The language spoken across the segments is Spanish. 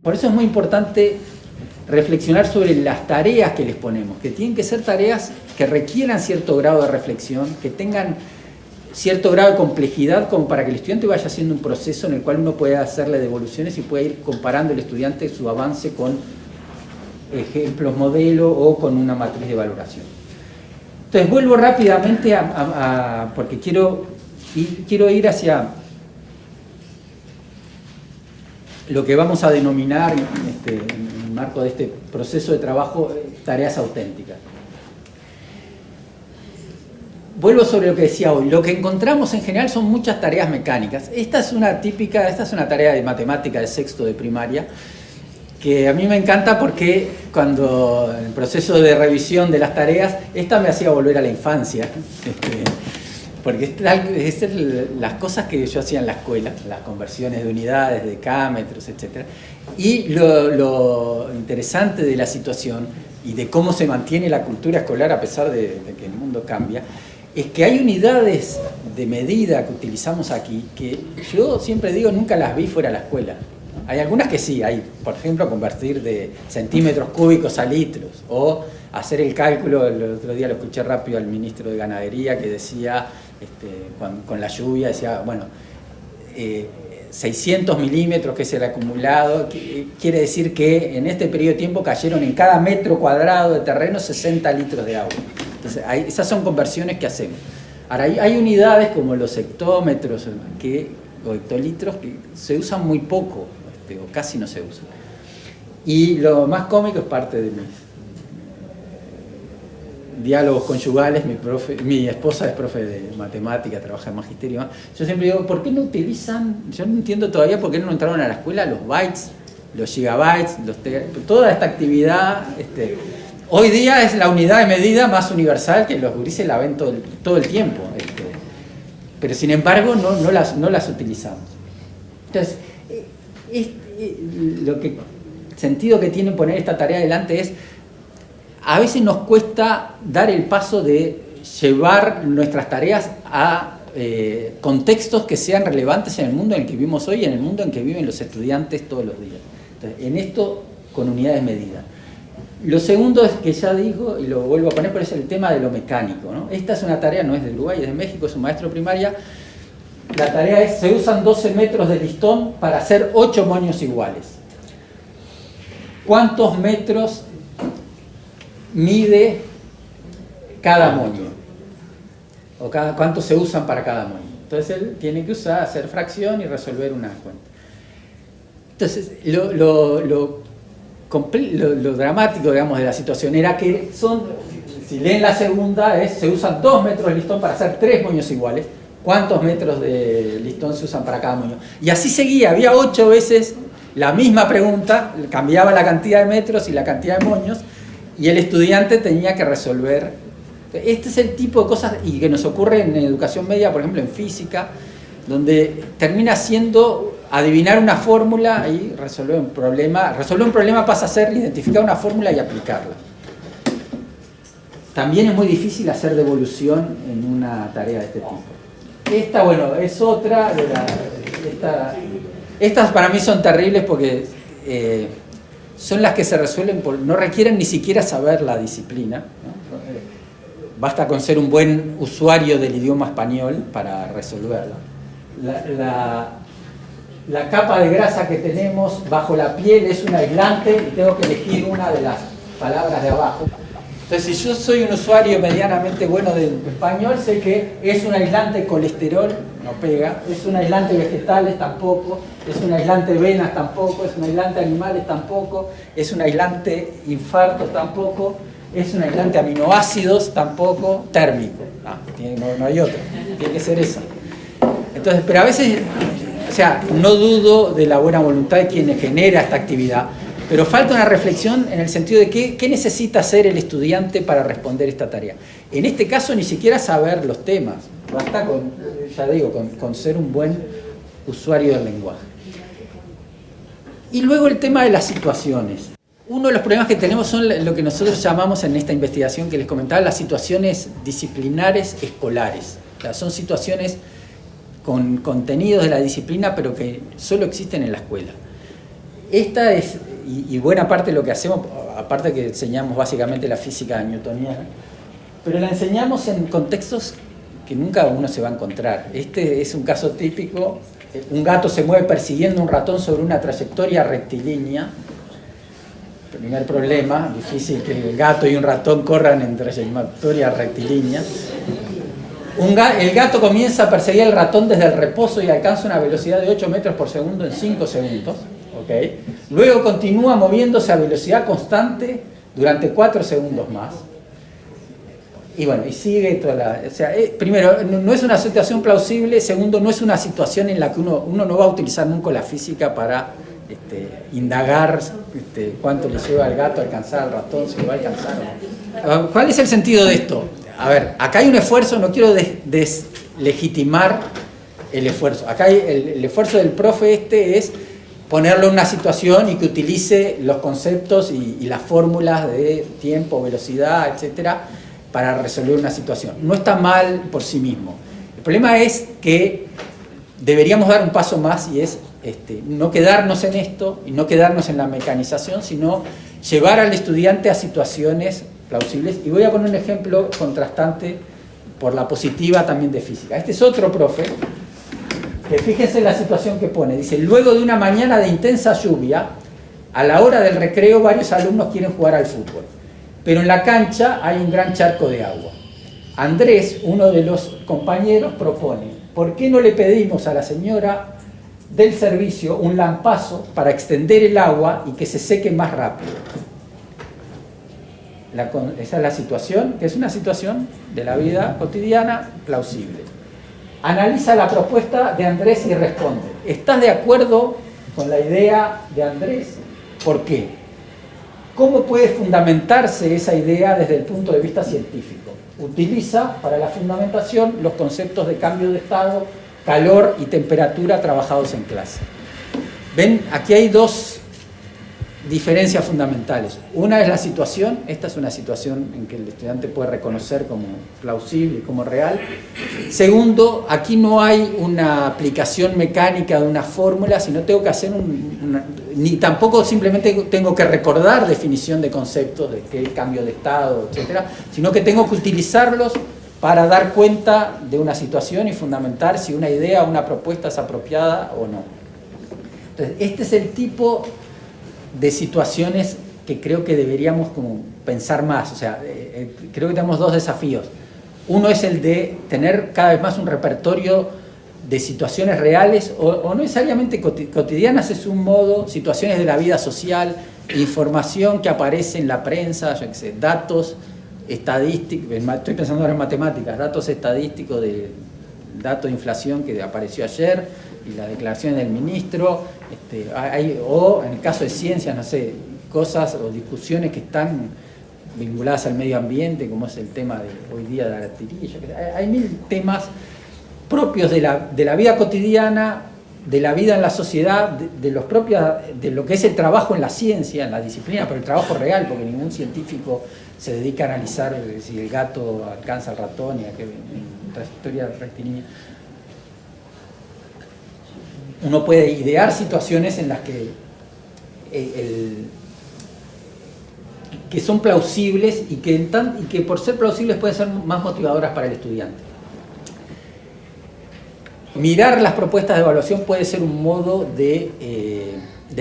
Por eso es muy importante reflexionar sobre las tareas que les ponemos, que tienen que ser tareas que requieran cierto grado de reflexión, que tengan cierto grado de complejidad como para que el estudiante vaya haciendo un proceso en el cual uno pueda hacerle devoluciones y pueda ir comparando el estudiante su avance con ejemplos modelo o con una matriz de valoración. Entonces vuelvo rápidamente porque quiero ir hacia lo que vamos a denominar en el marco de este proceso de trabajo tareas auténticas. Vuelvo sobre lo que decía hoy. Lo que encontramos en general son muchas tareas mecánicas. Esta es una tarea de matemática de sexto de primaria, que a mí me encanta porque cuando en el proceso de revisión de las tareas, esta me hacía volver a la infancia. Porque es las cosas que yo hacía en la escuela, las conversiones de unidades, de decámetros, etc. Y lo interesante de la situación y de cómo se mantiene la cultura escolar a pesar de que el mundo cambia, es que hay unidades de medida que utilizamos aquí que yo siempre digo nunca las vi fuera de la escuela. Hay algunas que sí, hay, por ejemplo, convertir de centímetros cúbicos a litros, o hacer el cálculo. El otro día lo escuché rápido al ministro de Ganadería que decía, con la lluvia, decía, bueno, 600 milímetros, que es el acumulado, quiere decir que en este periodo de tiempo cayeron en cada metro cuadrado de terreno 60 litros de agua. Entonces, esas son conversiones que hacemos. Ahora, hay unidades como los hectómetros o hectolitros que se usan muy poco, o casi no se usan. Y lo más cómico es parte de mis diálogos conyugales. Mi esposa es profe de matemática, trabaja en magisterio. Yo siempre digo, ¿por qué no utilizan? Yo no entiendo todavía por qué no entraron a la escuela los bytes, los gigabytes, toda esta actividad. Hoy día es la unidad de medida más universal que los gurises la ven todo el tiempo. Pero sin embargo no las utilizamos. Entonces, el sentido que tiene poner esta tarea adelante es, a veces nos cuesta dar el paso de llevar nuestras tareas a contextos que sean relevantes en el mundo en el que vivimos hoy y en el mundo en que viven los estudiantes todos los días. Entonces, en esto, con unidades de medida. Lo segundo es que ya digo, y lo vuelvo a poner, pero es el tema de lo mecánico, ¿no? Esta es una tarea, no es de Uruguay, es de México, es un maestro de primaria. La tarea es, se usan 12 metros de listón para hacer 8 moños iguales. ¿Cuántos metros mide cada moño? ¿O cuántos se usan para cada moño? Entonces él tiene que hacer fracción y resolver una cuenta. Entonces, lo dramático, digamos, de la situación era que si leen la segunda, se usan 2 metros de listón para hacer 3 moños iguales. ¿Cuántos metros de listón se usan para cada moño? Y así seguía, había 8 veces la misma pregunta, cambiaba la cantidad de metros y la cantidad de moños, y el estudiante tenía que resolver. Este es el tipo de cosas y que nos ocurre en educación media, por ejemplo en física, donde termina siendo adivinar una fórmula y resolver un problema. Resolver un problema pasa a ser identificar una fórmula y aplicarla. También es muy difícil hacer devolución en una tarea de este tipo. Esta, bueno, es otra de estas para mí son terribles porque son las que se resuelven no requieren ni siquiera saber la disciplina, ¿no? Basta con ser un buen usuario del idioma español para resolverla. La capa de grasa que tenemos bajo la piel es un aislante y tengo que elegir una de las palabras de abajo. Entonces, si yo soy un usuario medianamente bueno del español, sé que es un aislante colesterol, no pega, es un aislante vegetales, tampoco, es un aislante venas, tampoco, es un aislante animales, tampoco, es un aislante infartos, tampoco, es un aislante aminoácidos, tampoco, térmico. No hay otro, tiene que ser esa. Entonces, pero a veces, o sea, no dudo de la buena voluntad de quien genera esta actividad, pero falta una reflexión en el sentido de qué necesita hacer el estudiante para responder esta tarea. En este caso, ni siquiera saber los temas, basta con, ya digo, con ser un buen usuario del lenguaje. Y luego el tema de las situaciones. Uno de los problemas que tenemos son lo que nosotros llamamos en esta investigación que les comentaba, las situaciones disciplinares escolares. O sea, son situaciones con contenidos de la disciplina, pero que solo existen en la escuela. Esta es, y buena parte de lo que hacemos, aparte que enseñamos básicamente la física newtoniana, pero la enseñamos en contextos que nunca uno se va a encontrar. Este es un caso típico, un gato se mueve persiguiendo un ratón sobre una trayectoria rectilínea. Primer problema, difícil que el gato y un ratón corran en trayectoria rectilínea. El gato comienza a perseguir al ratón desde el reposo y alcanza una velocidad de 8 metros por segundo en 5 segundos. ¿Okay? Luego continúa moviéndose a velocidad constante durante 4 segundos más. Y bueno, y sigue toda la... O sea, primero, no es una situación plausible. Segundo, no es una situación en la que uno no va a utilizar nunca la física para indagar cuánto le lleva al gato a alcanzar al ratón, si lo va a alcanzar o no. ¿Cuál es el sentido de esto? A ver, acá hay un esfuerzo, no quiero deslegitimar el esfuerzo. Acá el esfuerzo del profe es ponerlo en una situación y que utilice los conceptos y las fórmulas de tiempo, velocidad, etcétera, para resolver una situación. No está mal por sí mismo. El problema es que deberíamos dar un paso más y es no quedarnos en esto y no quedarnos en la mecanización, sino llevar al estudiante a situaciones plausibles. Y voy a poner un ejemplo contrastante por la positiva también de física. Este es otro profe, que fíjense la situación que pone. Dice, luego de una mañana de intensa lluvia, a la hora del recreo varios alumnos quieren jugar al fútbol. Pero en la cancha hay un gran charco de agua. Andrés, uno de los compañeros, propone, ¿por qué no le pedimos a la señora del servicio un lampazo para extender el agua y que se seque más rápido? Esa es la situación, que es una situación de la vida cotidiana plausible. Analiza la propuesta de Andrés y responde, ¿estás de acuerdo con la idea de Andrés? ¿Por qué? ¿Cómo puede fundamentarse esa idea desde el punto de vista científico? Utiliza para la fundamentación los conceptos de cambio de estado, calor y temperatura trabajados en clase. ¿Ven? Aquí hay dos diferencias fundamentales. Una es la situación, esta es una situación en que el estudiante puede reconocer como plausible y como real. Segundo, aquí no hay una aplicación mecánica de una fórmula, sino tengo que hacer ni tampoco simplemente tengo que recordar definición de conceptos, de qué cambio de estado, etcétera, sino que tengo que utilizarlos para dar cuenta de una situación y fundamentar si una idea o una propuesta es apropiada o no. Entonces, este es el tipo de situaciones que creo que deberíamos como pensar más. O sea, creo que tenemos dos desafíos. Uno es el de tener cada vez más un repertorio de situaciones reales o no necesariamente cotidianas, es un modo, situaciones de la vida social, información que aparece en la prensa, yo qué sé, datos estadísticos, estoy pensando ahora en matemáticas, datos estadísticos del dato de inflación que apareció ayer y las declaraciones del ministro, o en el caso de ciencias, no sé, cosas o discusiones que están vinculadas al medio ambiente, como es el tema de hoy día de la artillería. Hay mil temas propios de la vida cotidiana, de la vida en la sociedad, de lo que es el trabajo en la ciencia, en la disciplina, pero el trabajo real, porque ningún científico se dedica a analizar si el gato alcanza al ratón y a qué trayectoria rectilínea. Uno puede idear situaciones en las que son plausibles y que por ser plausibles pueden ser más motivadoras para el estudiante. Mirar las propuestas de evaluación puede ser un modo de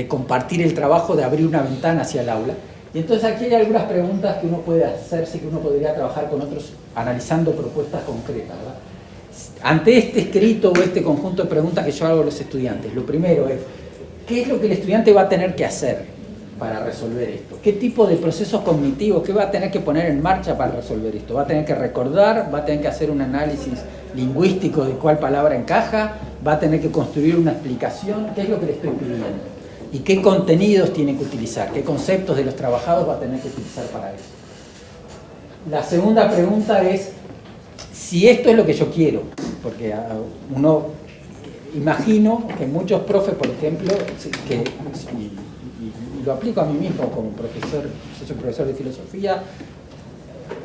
compartir el trabajo, de abrir una ventana hacia el aula. Y entonces aquí hay algunas preguntas que uno puede hacerse, que uno podría trabajar con otros analizando propuestas concretas, ¿verdad? Ante este escrito o este conjunto de preguntas que yo hago a los estudiantes, lo primero es, ¿qué es lo que el estudiante va a tener que hacer para resolver esto? ¿Qué tipo de procesos cognitivos, qué va a tener que poner en marcha para resolver esto? ¿Va a tener que recordar? ¿Va a tener que hacer un análisis lingüístico de cuál palabra encaja? ¿Va a tener que construir una explicación? ¿Qué es lo que le estoy pidiendo? ¿Y qué contenidos tiene que utilizar? ¿Qué conceptos de los trabajados va a tener que utilizar para eso? La segunda pregunta es, si esto es lo que yo quiero, porque uno imagino que muchos profes, por ejemplo, lo aplico a mí mismo como profesor. Yo soy profesor de filosofía,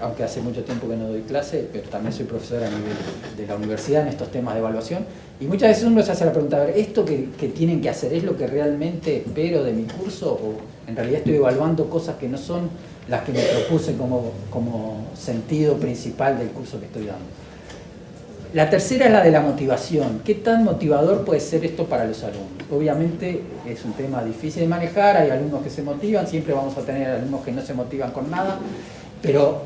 aunque hace mucho tiempo que no doy clase, pero también soy profesor a nivel de la universidad en estos temas de evaluación. Y muchas veces uno se hace la pregunta, a ver, ¿esto que tienen que hacer es lo que realmente espero de mi curso? ¿O en realidad estoy evaluando cosas que no son las que me propuse como sentido principal del curso que estoy dando? La tercera es la de la motivación. ¿Qué tan motivador puede ser esto para los alumnos? Obviamente es un tema difícil de manejar, hay alumnos que se motivan, siempre vamos a tener alumnos que no se motivan con nada, pero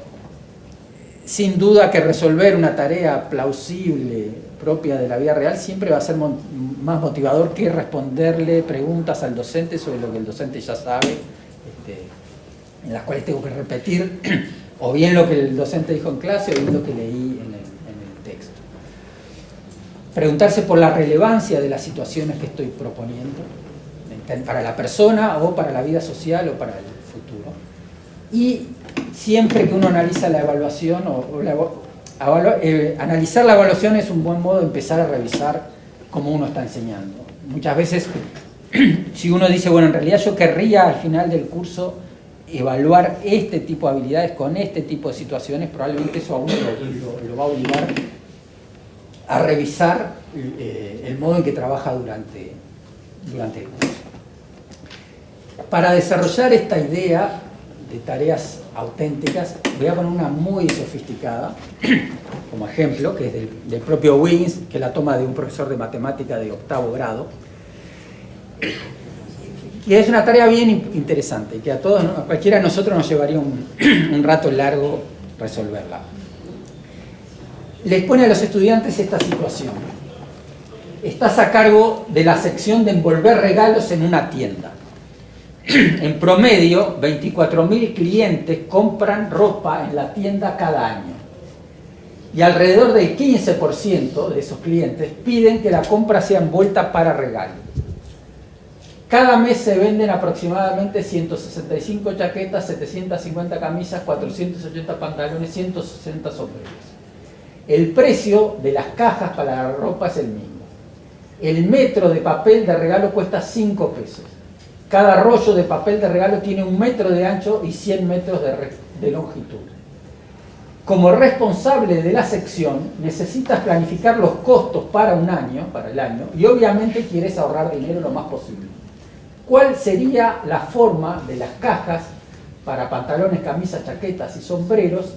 sin duda que resolver una tarea plausible, propia de la vida real, siempre va a ser más motivador que responderle preguntas al docente sobre lo que el docente ya sabe, en las cuales tengo que repetir o bien lo que el docente dijo en clase o bien lo que leí en el texto. Preguntarse por la relevancia de las situaciones que estoy proponiendo para la persona o para la vida social o para el futuro. Y siempre que uno analiza la evaluación, analizar la evaluación es un buen modo de empezar a revisar cómo uno está enseñando. Muchas veces, si uno dice, bueno, en realidad yo querría al final del curso evaluar este tipo de habilidades con este tipo de situaciones, probablemente eso a uno lo va a obligar a revisar el modo en que trabaja durante el curso. Para desarrollar esta idea de tareas auténticas, voy a poner una muy sofisticada como ejemplo, que es del propio Wiggins, que la toma de un profesor de matemática de 8º grado, que es una tarea bien interesante, que a cualquiera de nosotros nos llevaría un rato largo resolverla. Les pone a los estudiantes esta situación. Estás a cargo de la sección de envolver regalos en una tienda. En promedio, 24.000 clientes compran ropa en la tienda cada año. Y alrededor del 15% de esos clientes piden que la compra sea envuelta para regalo. Cada mes se venden aproximadamente 165 chaquetas, 750 camisas, 480 pantalones, 160 sombreros. El precio de las cajas para la ropa es el mismo. El metro de papel de regalo cuesta 5 pesos. Cada rollo de papel de regalo tiene 1 metro de ancho y 100 metros de longitud. Como responsable de la sección, necesitas planificar los costos para el año, y obviamente quieres ahorrar dinero lo más posible. ¿Cuál sería la forma de las cajas para pantalones, camisas, chaquetas y sombreros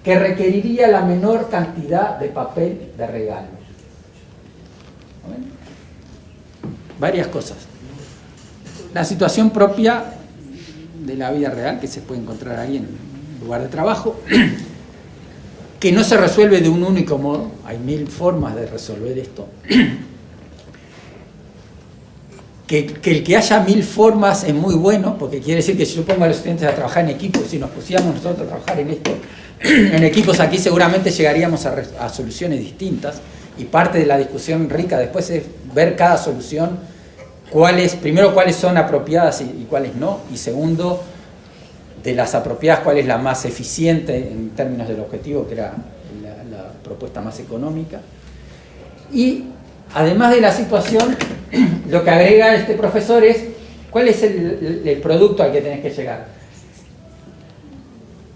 que requeriría la menor cantidad de papel de regalo? Varias cosas. La situación propia de la vida real que se puede encontrar ahí en un lugar de trabajo, que no se resuelve de un único modo, hay 1000 formas de resolver esto. Que el que haya 1000 formas es muy bueno, porque quiere decir que si yo pongo a los estudiantes a trabajar en equipos, si nos pusiéramos nosotros a trabajar en esto, en equipos aquí seguramente llegaríamos a soluciones distintas, y parte de la discusión rica después es ver cada solución, primero cuáles son apropiadas y cuáles no, y segundo, de las apropiadas cuál es la más eficiente en términos del objetivo, que era la propuesta más económica. Y además de la situación, lo que agrega este profesor es cuál es el producto al que tenés que llegar.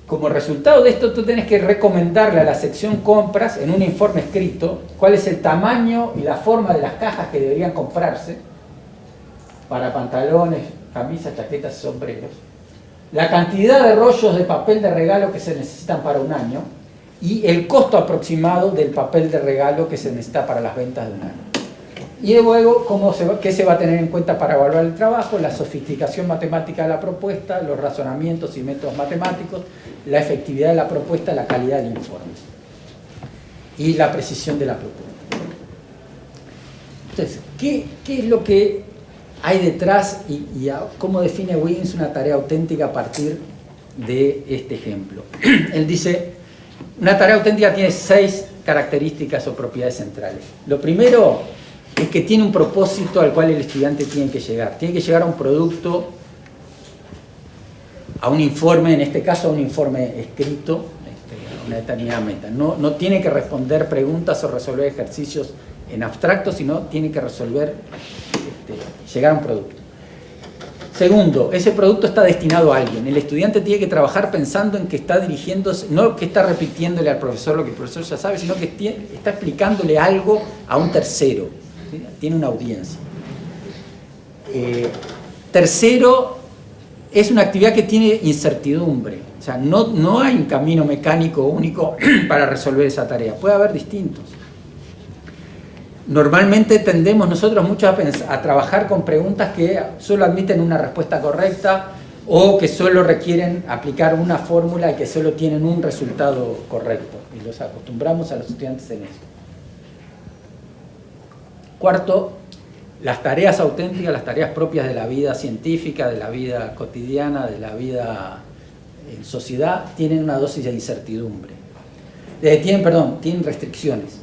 Como resultado de esto, tú tenés que recomendarle a la sección compras en un informe escrito cuál es el tamaño y la forma de las cajas que deberían comprarse para pantalones, camisas, chaquetas y sombreros, la cantidad de rollos de papel de regalo que se necesitan para un año y el costo aproximado del papel de regalo que se necesita para las ventas de un año. Y luego, ¿qué se va a tener en cuenta para evaluar el trabajo? La sofisticación matemática de la propuesta, los razonamientos y métodos matemáticos, la efectividad de la propuesta, la calidad del informe y la precisión de la propuesta. Entonces, ¿qué es lo que hay detrás y cómo define Wiggins una tarea auténtica a partir de este ejemplo? Él dice, una tarea auténtica tiene 6 características o propiedades centrales. Lo primero es que tiene un propósito al cual el estudiante tiene que llegar. Tiene que llegar a un producto, a un informe, en este caso a un informe escrito, a una determinada meta. No tiene que responder preguntas o resolver ejercicios en abstracto, sino tiene que llegar a un producto. Segundo, ese producto está destinado a alguien. El estudiante tiene que trabajar pensando en que está dirigiéndose, no que está repitiéndole al profesor lo que el profesor ya sabe, sino que está explicándole algo a un tercero. ¿Sí? Tiene una audiencia. Tercero, es una actividad que tiene incertidumbre. O sea, no hay un camino mecánico único para resolver esa tarea. Puede haber distintos. Normalmente tendemos nosotros mucho a trabajar con preguntas que solo admiten una respuesta correcta o que solo requieren aplicar una fórmula y que solo tienen un resultado correcto. Y los acostumbramos a los estudiantes en eso. Cuarto, las tareas auténticas, las tareas propias de la vida científica, de la vida cotidiana, de la vida en sociedad, tienen una dosis de incertidumbre. Tienen restricciones.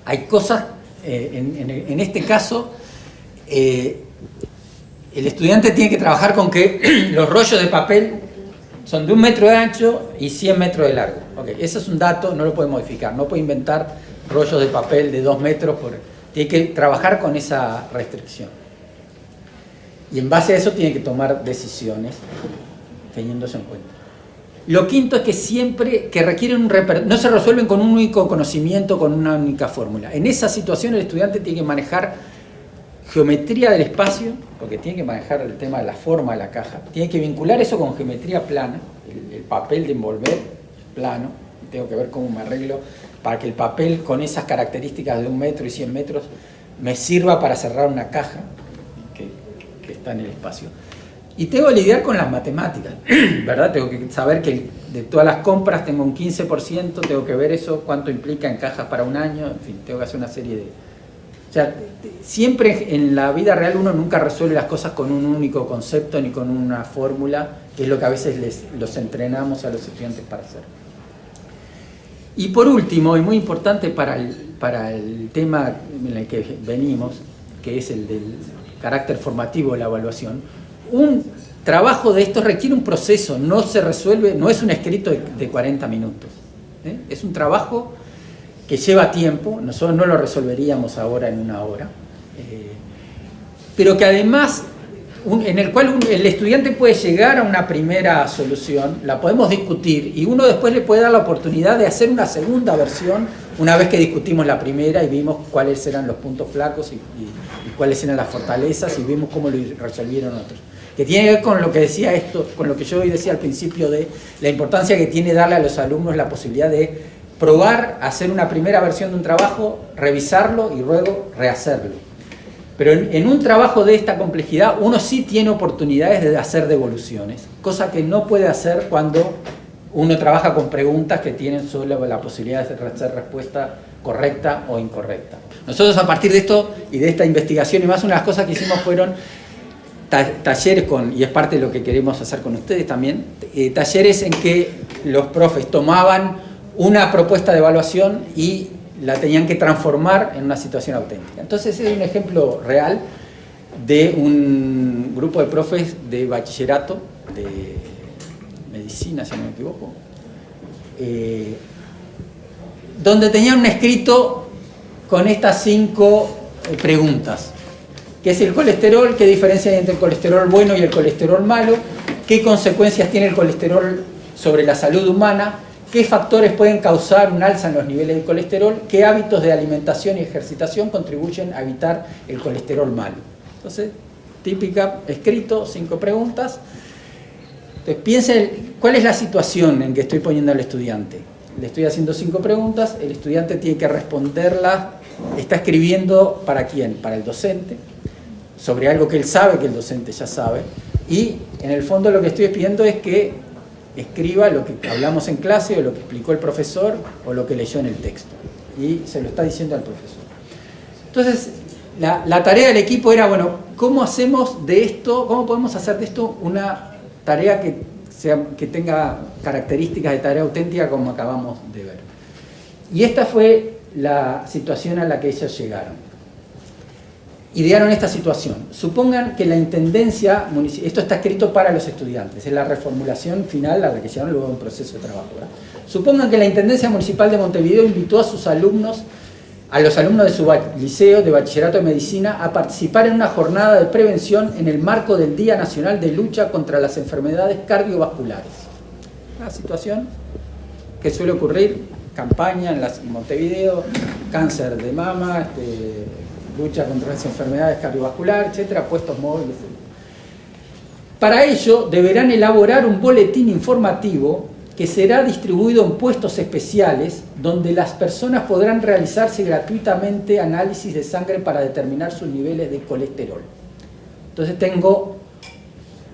Hay cosas, en este caso, el estudiante tiene que trabajar con que los rollos de papel son de 1 metro de ancho y 100 metros de largo. Okay, ese es un dato, no lo puede modificar, no puede inventar rollos de papel de 2 metros, tiene que trabajar con esa restricción. Y en base a eso tiene que tomar decisiones teniéndose en cuenta. Lo quinto es que siempre que requieren no se resuelven con un único conocimiento, con una única fórmula. En esa situación el estudiante tiene que manejar geometría del espacio, porque tiene que manejar el tema de la forma de la caja, tiene que vincular eso con geometría plana, el papel de envolver plano, tengo que ver cómo me arreglo para que el papel con esas características de 1 metro y 100 metros me sirva para cerrar una caja que está en el espacio. Y tengo que lidiar con las matemáticas, ¿verdad? Tengo que saber que de todas las compras tengo un 15%, tengo que ver eso, cuánto implica en cajas para un año, en fin, tengo que hacer una serie de... O sea, siempre en la vida real uno nunca resuelve las cosas con un único concepto ni con una fórmula, que es lo que a veces los entrenamos a los estudiantes para hacer. Y por último, y muy importante para el tema en el que venimos, que es el del carácter formativo de la evaluación, un trabajo de esto requiere un proceso, no se resuelve, no es un escrito de 40 minutos. Es un trabajo que lleva tiempo, nosotros no lo resolveríamos ahora en 1 hora, pero que además, en el cual el estudiante puede llegar a una primera solución, la podemos discutir y uno después le puede dar la oportunidad de hacer una segunda versión una vez que discutimos la primera y vimos cuáles eran los puntos flacos y cuáles eran las fortalezas y vimos cómo lo resolvieron otros. Que tiene que ver con lo que decía con lo que yo hoy decía al principio de la importancia que tiene darle a los alumnos la posibilidad de probar, hacer una primera versión de un trabajo, revisarlo y luego rehacerlo. Pero en un trabajo de esta complejidad uno sí tiene oportunidades de hacer devoluciones, cosa que no puede hacer cuando uno trabaja con preguntas que tienen solo la posibilidad de hacer respuesta correcta o incorrecta. Nosotros a partir de esto y de esta investigación y más, una de las cosas que hicimos fueron talleres y es parte de lo que queremos hacer con ustedes también, talleres en que los profes tomaban una propuesta de evaluación y la tenían que transformar en una situación auténtica. Entonces es un ejemplo real de un grupo de profes de bachillerato, de medicina, si no me equivoco, donde tenían un escrito con estas 5 preguntas. ¿Qué es el colesterol? ¿Qué diferencia hay entre el colesterol bueno y el colesterol malo? ¿Qué consecuencias tiene el colesterol sobre la salud humana? ¿Qué factores pueden causar un alza en los niveles de colesterol? ¿Qué hábitos de alimentación y ejercitación contribuyen a evitar el colesterol malo? Entonces, típica, escrito, 5 preguntas. Entonces, piensen cuál es la situación en que estoy poniendo al estudiante. Le estoy haciendo 5 preguntas, el estudiante tiene que responderlas. Está escribiendo ¿para quién? Para el docente, sobre algo que él sabe que el docente ya sabe. Y en el fondo lo que estoy pidiendo es que escriba lo que hablamos en clase o lo que explicó el profesor o lo que leyó en el texto. Y se lo está diciendo al profesor. Entonces, la tarea del equipo era, bueno, ¿cómo hacemos de esto, cómo podemos hacer de esto una tarea que tenga características de tarea auténtica como acabamos de ver? Y esta fue la situación a la que ellos llegaron. Idearon esta situación. Supongan que la Intendencia Municipal, esto está escrito para los estudiantes, es la reformulación final a la que llegaron luego de un proceso de trabajo, ¿verdad? Supongan que la Intendencia Municipal de Montevideo invitó a sus alumnos a los alumnos de su liceo de bachillerato de medicina a participar en una jornada de prevención en el marco del Día Nacional de Lucha contra las Enfermedades Cardiovasculares. Una situación que suele ocurrir, campaña en Montevideo, cáncer de mama, lucha contra las enfermedades cardiovasculares, etcétera, puestos móviles. Para ello deberán elaborar un boletín informativo que será distribuido en puestos especiales donde las personas podrán realizarse gratuitamente análisis de sangre para determinar sus niveles de colesterol. Entonces tengo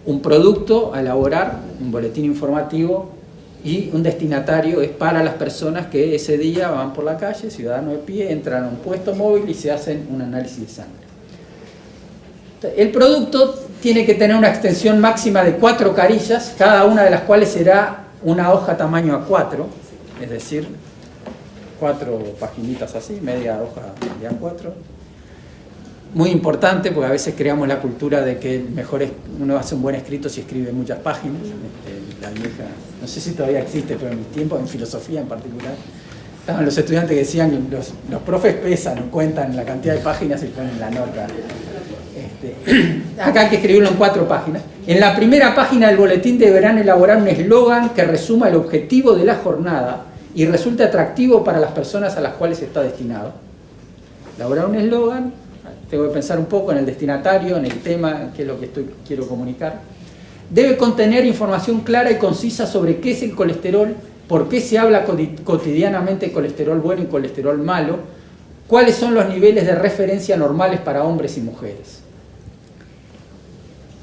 un producto a elaborar, un boletín informativo, y un destinatario es para las personas que ese día van por la calle, ciudadanos de pie, entran a un puesto móvil y se hacen un análisis de sangre. El producto tiene que tener una extensión máxima de 4 carillas, cada una de las cuales será una hoja tamaño A4, es decir, 4 paginitas así, media hoja de A4. Muy importante, porque a veces creamos la cultura de que mejor uno hace un buen escrito si escribe muchas páginas. La vieja, no sé si todavía existe, pero en mis tiempos, en filosofía en particular, estaban los estudiantes que decían que los profes pesan, cuentan la cantidad de páginas y ponen la nota. Acá hay que escribirlo en 4 páginas. En la primera página del boletín deberán elaborar un eslogan que resuma el objetivo de la jornada y resulte atractivo para las personas a las cuales está destinado. Elaborar un eslogan, tengo que pensar un poco en el destinatario, en el tema, qué es lo que quiero comunicar. Debe contener información clara y concisa sobre qué es el colesterol, por qué se habla cotidianamente de colesterol bueno y colesterol malo, cuáles son los niveles de referencia normales para hombres y mujeres.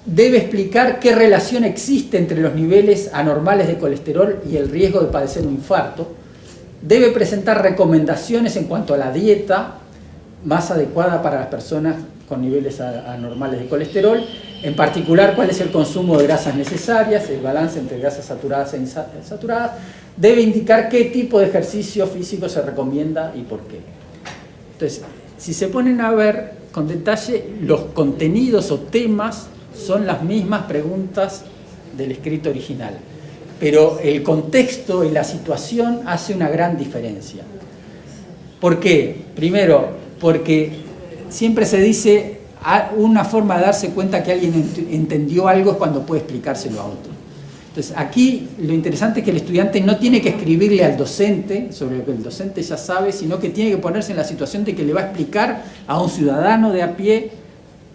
Debe explicar qué relación existe entre los niveles anormales de colesterol y el riesgo de padecer un infarto. Debe presentar recomendaciones en cuanto a la dieta más adecuada para las personas con niveles anormales de colesterol, en particular cuál es el consumo de grasas necesarias, el balance entre grasas saturadas e insaturadas. Debe indicar qué tipo de ejercicio físico se recomienda y por qué. Entonces, si se ponen a ver con detalle, los contenidos o temas son las mismas preguntas del escrito original, pero el contexto y la situación hace una gran diferencia. ¿Por qué? Primero, porque siempre se dice una forma de darse cuenta que alguien entendió algo es cuando puede explicárselo a otro. Entonces, aquí lo interesante es que el estudiante no tiene que escribirle al docente sobre lo que el docente ya sabe, sino que tiene que ponerse en la situación de que le va a explicar a un ciudadano de a pie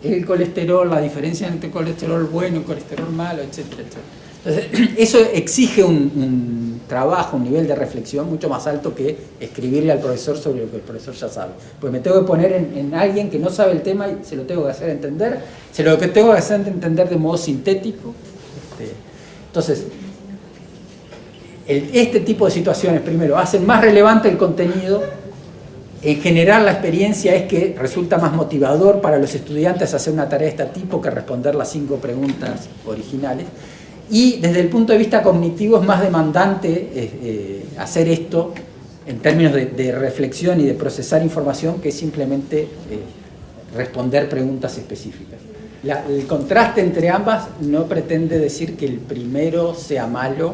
el colesterol, la diferencia entre colesterol bueno y colesterol malo, etcétera, etcétera. Entonces, eso exige un trabajo, un nivel de reflexión mucho más alto que escribirle al profesor sobre lo que el profesor ya sabe. Pues me tengo que poner en alguien que no sabe el tema y se lo tengo que hacer entender, se lo que tengo que hacer entender de modo sintético. Entonces, este tipo de situaciones, primero, hacen más relevante el contenido. En general, la experiencia es que resulta más motivador para los estudiantes hacer una tarea de este tipo que responder las 5 preguntas originales. Y desde el punto de vista cognitivo es más demandante hacer esto en términos de reflexión y de procesar información que simplemente responder preguntas específicas. El contraste entre ambas no pretende decir que el primero sea malo,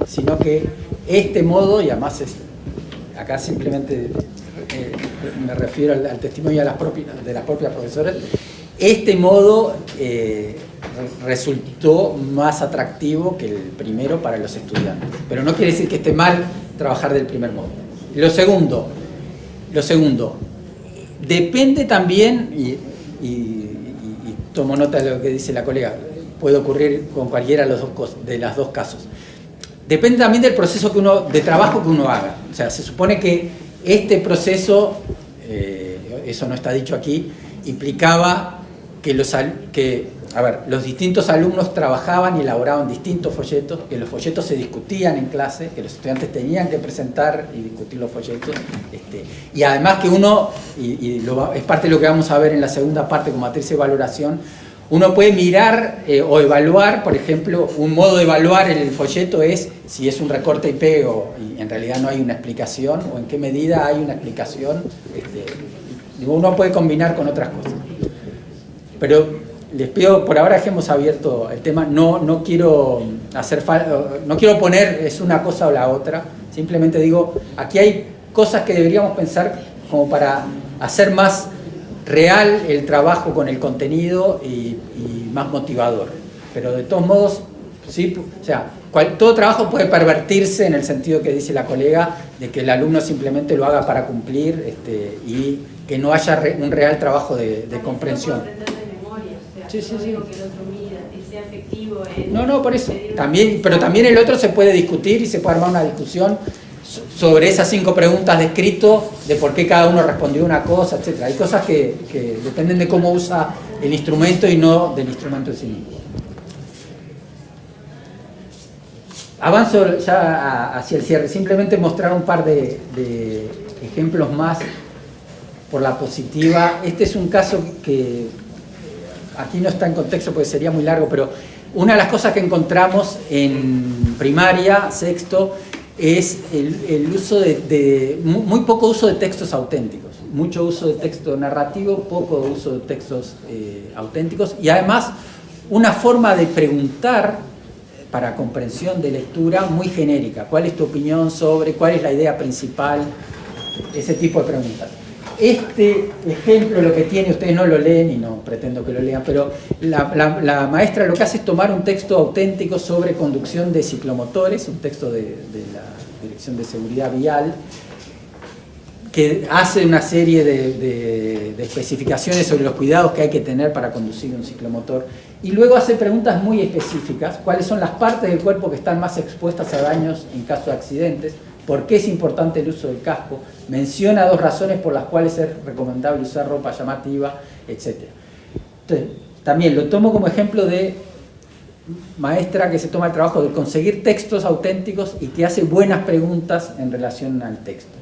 sino que este modo, y además acá simplemente me refiero al testimonio de las propias profesoras, este modo resultó más atractivo que el primero para los estudiantes. Pero no quiere decir que esté mal trabajar del primer modo. Lo segundo, depende también, y tomo nota de lo que dice la colega, puede ocurrir con cualquiera de las dos casos. Depende también del proceso de trabajo que uno haga. O sea, se supone que este proceso, eso no está dicho aquí, implicaba que los distintos alumnos trabajaban y elaboraban distintos folletos, que los folletos se discutían en clase, que los estudiantes tenían que presentar y discutir los folletos, y además que uno, es parte de lo que vamos a ver en la segunda parte con matriz de valoración, uno puede mirar o evaluar, por ejemplo, un modo de evaluar el folleto es si es un recorte y pego y en realidad no hay una explicación, o en qué medida hay una explicación. Uno puede combinar con otras cosas. Pero les pido, por ahora dejemos abierto el tema, no quiero poner es una cosa o la otra, simplemente digo, aquí hay cosas que deberíamos pensar como para hacer más real el trabajo con el contenido y más motivador. Pero de todos modos, sí, o sea, todo trabajo puede pervertirse en el sentido que dice la colega, de que el alumno simplemente lo haga para cumplir y que no haya un real trabajo de comprensión. Sí. No, por eso. También, pero también el otro se puede discutir y se puede armar una discusión sobre esas 5 preguntas de escrito, de por qué cada uno respondió una cosa, etc. Hay cosas que dependen de cómo usa el instrumento y no del instrumento en sí mismo. Avanzo ya hacia el cierre, simplemente mostrar un par de ejemplos más por la positiva. Este es un caso que aquí no está en contexto porque sería muy largo, pero una de las cosas que encontramos en primaria, sexto, es el uso muy poco uso de textos auténticos, mucho uso de texto narrativo, poco uso de textos auténticos, y además una forma de preguntar para comprensión de lectura muy genérica. ¿Cuál es tu opinión sobre? ¿Cuál es la idea principal? Ese tipo de preguntas. Este ejemplo lo que tiene, ustedes no lo leen y no pretendo que lo lean, pero la maestra lo que hace es tomar un texto auténtico sobre conducción de ciclomotores, un texto de la Dirección de Seguridad Vial, que hace una serie de especificaciones sobre los cuidados que hay que tener para conducir un ciclomotor, y luego hace preguntas muy específicas: cuáles son las partes del cuerpo que están más expuestas a daños en caso de accidentes, por qué es importante el uso del casco, menciona 2 razones por las cuales es recomendable usar ropa llamativa, etc. Entonces, también lo tomo como ejemplo de maestra que se toma el trabajo de conseguir textos auténticos y que hace buenas preguntas en relación al texto.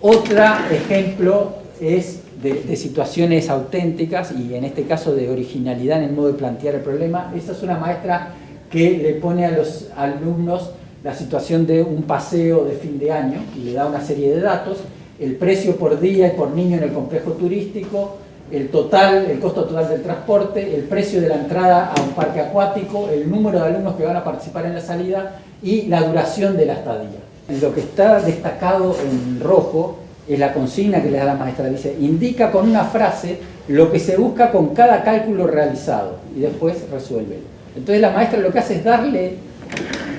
Otro ejemplo es de situaciones auténticas y en este caso de originalidad en el modo de plantear el problema. Esta es una maestra que le pone a los alumnos la situación de un paseo de fin de año y le da una serie de datos: el precio por día y por niño en el complejo turístico, el costo total del transporte, el precio de la entrada a un parque acuático, el número de alumnos que van a participar en la salida y la duración de la estadía. Lo que está destacado en rojo es la consigna que le da la maestra. Dice: indica con una frase lo que se busca con cada cálculo realizado y después resuelve. Entonces la maestra lo que hace es darle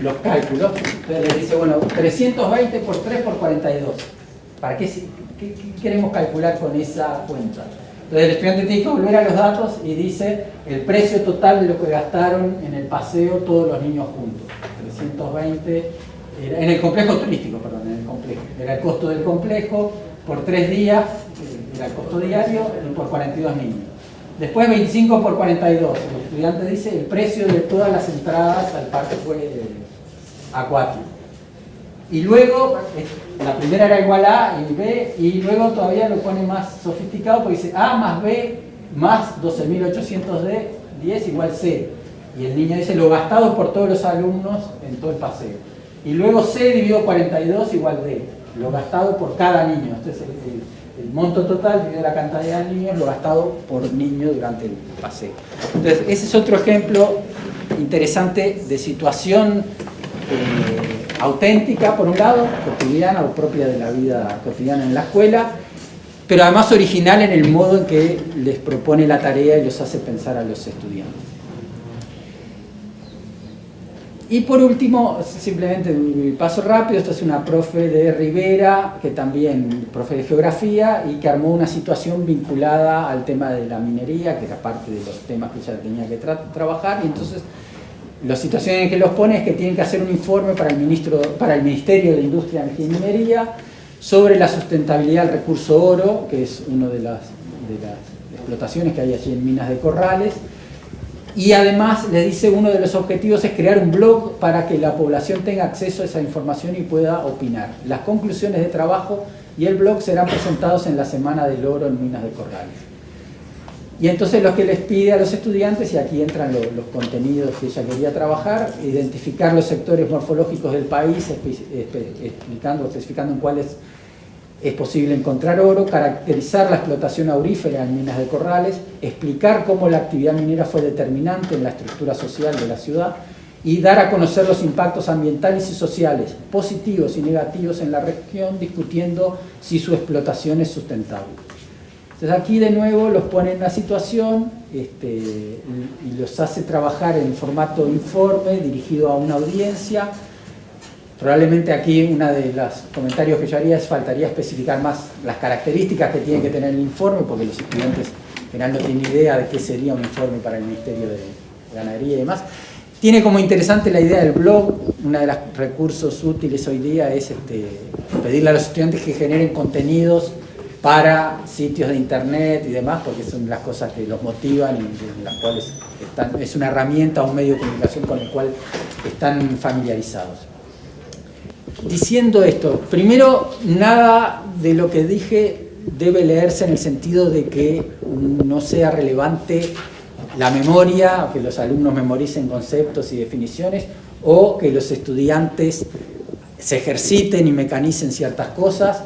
los cálculos. Entonces le dice: bueno, 320 por 3 por 42. ¿Para qué queremos calcular con esa cuenta? Entonces el estudiante tiene que volver a los datos y dice el precio total de lo que gastaron en el paseo todos los niños juntos. 320, en el complejo turístico, perdón, en el complejo. Era el costo del complejo por 3 días, era el costo diario, por 42 niños. Después 25 por 42, el estudiante dice el precio de todas las entradas al parque acuático. Y luego, la primera era igual a y B, y luego todavía lo pone más sofisticado porque dice A más B más 12.810 igual C. Y el niño dice lo gastado por todos los alumnos en todo el paseo. Y luego C dividido 42 igual D, lo gastado por cada niño. Entonces el monto total dividido la cantidad de niños, lo gastado por niño durante el paseo. Entonces ese es otro ejemplo interesante de situación auténtica, por un lado, cotidiana o propia de la vida cotidiana en la escuela, pero además original en el modo en que les propone la tarea y los hace pensar a los estudiantes. Y por último, simplemente un paso rápido, esta es una profe de Rivera, que también profe de geografía, y que armó una situación vinculada al tema de la minería, que era parte de los temas que ella tenía que trabajar, y entonces la situación en que los pone es que tienen que hacer un informe para el Ministerio de Industria, Energía y Minería sobre la sustentabilidad del recurso oro, que es una de las explotaciones que hay allí en Minas de Corrales. Y además les dice uno de los objetivos es crear un blog para que la población tenga acceso a esa información y pueda opinar. Las conclusiones de trabajo y el blog serán presentados en la Semana del Oro en Minas de Corrales. Y entonces lo que les pide a los estudiantes, y aquí entran los contenidos que ella quería trabajar: identificar los sectores morfológicos del país, especificando en cuáles es posible encontrar oro, caracterizar la explotación aurífera en Minas de Corrales, explicar cómo la actividad minera fue determinante en la estructura social de la ciudad, y dar a conocer los impactos ambientales y sociales, positivos y negativos en la región, discutiendo si su explotación es sustentable. Entonces aquí de nuevo los pone en una situación y los hace trabajar en formato informe dirigido a una audiencia. Probablemente aquí uno de los comentarios que yo haría es faltaría especificar más las características que tiene que tener el informe, porque los estudiantes en general no tienen idea de qué sería un informe para el Ministerio de Ganadería y demás. Tiene como interesante la idea del blog. Uno de los recursos útiles hoy día es pedirle a los estudiantes que generen contenidos para sitios de internet y demás, porque son las cosas que los motivan y en las cuales es una herramienta o un medio de comunicación con el cual están familiarizados. Diciendo esto, primero, nada de lo que dije debe leerse en el sentido de que no sea relevante la memoria, que los alumnos memoricen conceptos y definiciones, o que los estudiantes se ejerciten y mecanicen ciertas cosas,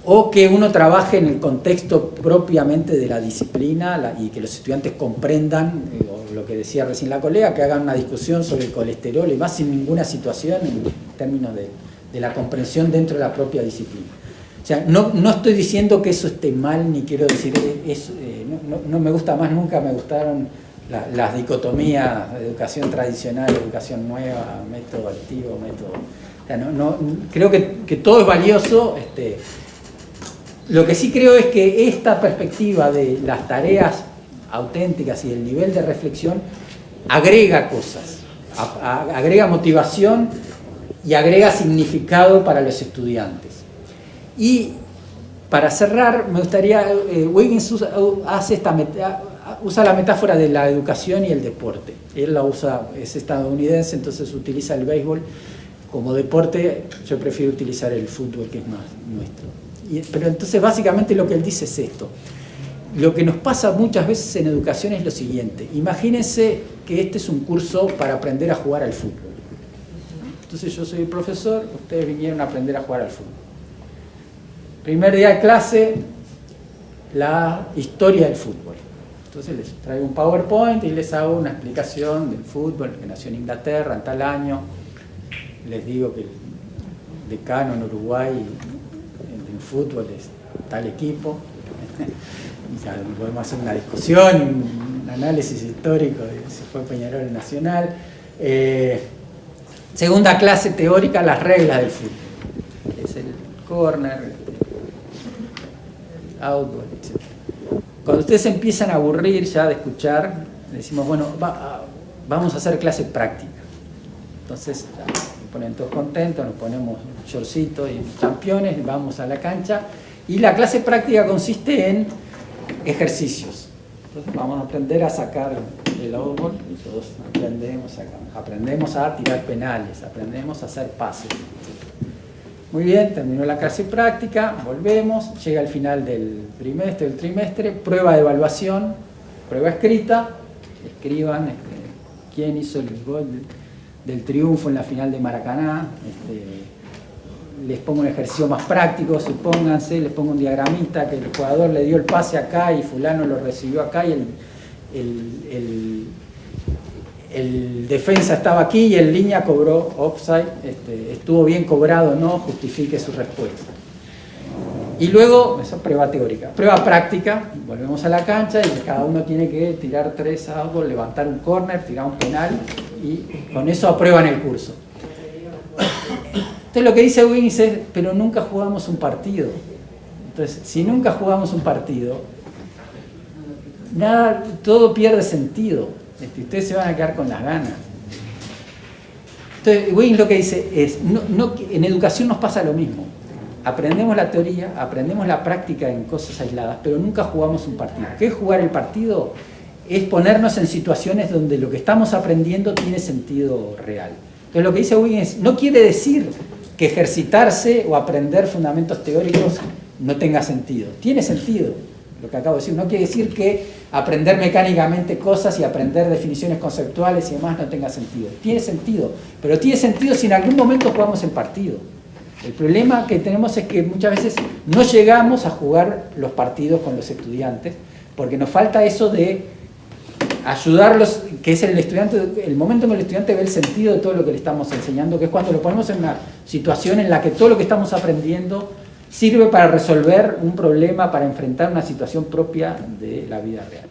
o que uno trabaje en el contexto propiamente de la disciplina y que los estudiantes comprendan, o lo que decía recién la colega, que hagan una discusión sobre el colesterol y más sin ninguna situación en términos de la comprensión dentro de la propia disciplina. O sea, no estoy diciendo que eso esté mal, ni quiero decir, no me gusta más, nunca me gustaron las dicotomías, educación tradicional, educación nueva, método activo, método... O sea, creo que todo es valioso. Lo que sí creo es que esta perspectiva de las tareas auténticas y el nivel de reflexión agrega cosas, agrega motivación y agrega significado para los estudiantes. Y para cerrar, me gustaría, Wiggins usa la metáfora de la educación y el deporte. Él la usa, es estadounidense, entonces utiliza el béisbol como deporte. Yo prefiero utilizar el fútbol, que es más nuestro. Pero entonces básicamente lo que él dice es esto. Lo que nos pasa muchas veces en educación es lo siguiente. Imagínense que este es un curso para aprender a jugar al fútbol. Entonces yo soy el profesor, ustedes vinieron a aprender a jugar al fútbol. Primer día de clase, la historia del fútbol. Entonces les traigo un PowerPoint y les hago una explicación del fútbol, que nació en Inglaterra en tal año. Les digo que el decano en Uruguay en fútbol es tal equipo. Y ya podemos hacer una discusión, un análisis histórico de si fue Peñarol Nacional. Segunda clase teórica, las reglas del fútbol. Es el córner, outdoor, etc. Cuando ustedes empiezan a aburrir ya de escuchar, decimos, bueno, vamos a hacer clase práctica. Entonces, se ponen todos contentos, nos ponemos shortcitos y championes, vamos a la cancha. Y la clase práctica consiste en ejercicios. Entonces, vamos a aprender a sacar el outboard y todos aprendemos a tirar penales, aprendemos a hacer pases. Muy bien, terminó la clase práctica, volvemos, llega el final del trimestre, prueba de evaluación, prueba escrita, escriban quién hizo el gol del triunfo en la final de Maracaná. Les pongo un ejercicio más práctico, supónganse, les pongo un diagramita que el jugador le dio el pase acá y fulano lo recibió acá y el defensa estaba aquí y en línea cobró offside, estuvo bien cobrado o no, justifique su respuesta. Y luego, esa es prueba teórica. Prueba práctica, volvemos a la cancha y cada uno tiene que tirar 3 outs, levantar un córner, tirar un penal y con eso aprueban el curso. Entonces lo que dice Wiggins es, pero nunca jugamos un partido. Entonces, si nunca jugamos un partido, nada, todo pierde sentido. Ustedes se van a quedar con las ganas. Entonces, Wiggins lo que dice es, en educación nos pasa lo mismo. Aprendemos la teoría, aprendemos la práctica en cosas aisladas, pero nunca jugamos un partido. ¿Qué es jugar el partido? Es ponernos en situaciones donde lo que estamos aprendiendo tiene sentido real. Entonces lo que dice Wiggins no quiere decir que ejercitarse o aprender fundamentos teóricos no tenga sentido. Tiene sentido lo que acabo de decir. No quiere decir que aprender mecánicamente cosas y aprender definiciones conceptuales y demás no tenga sentido. Tiene sentido, pero tiene sentido si en algún momento jugamos el partido. El problema que tenemos es que muchas veces no llegamos a jugar los partidos con los estudiantes porque nos falta eso de ayudarlos, que es el estudiante, el momento en que el estudiante ve el sentido de todo lo que le estamos enseñando, que es cuando lo ponemos en una situación en la que todo lo que estamos aprendiendo sirve para resolver un problema, para enfrentar una situación propia de la vida real.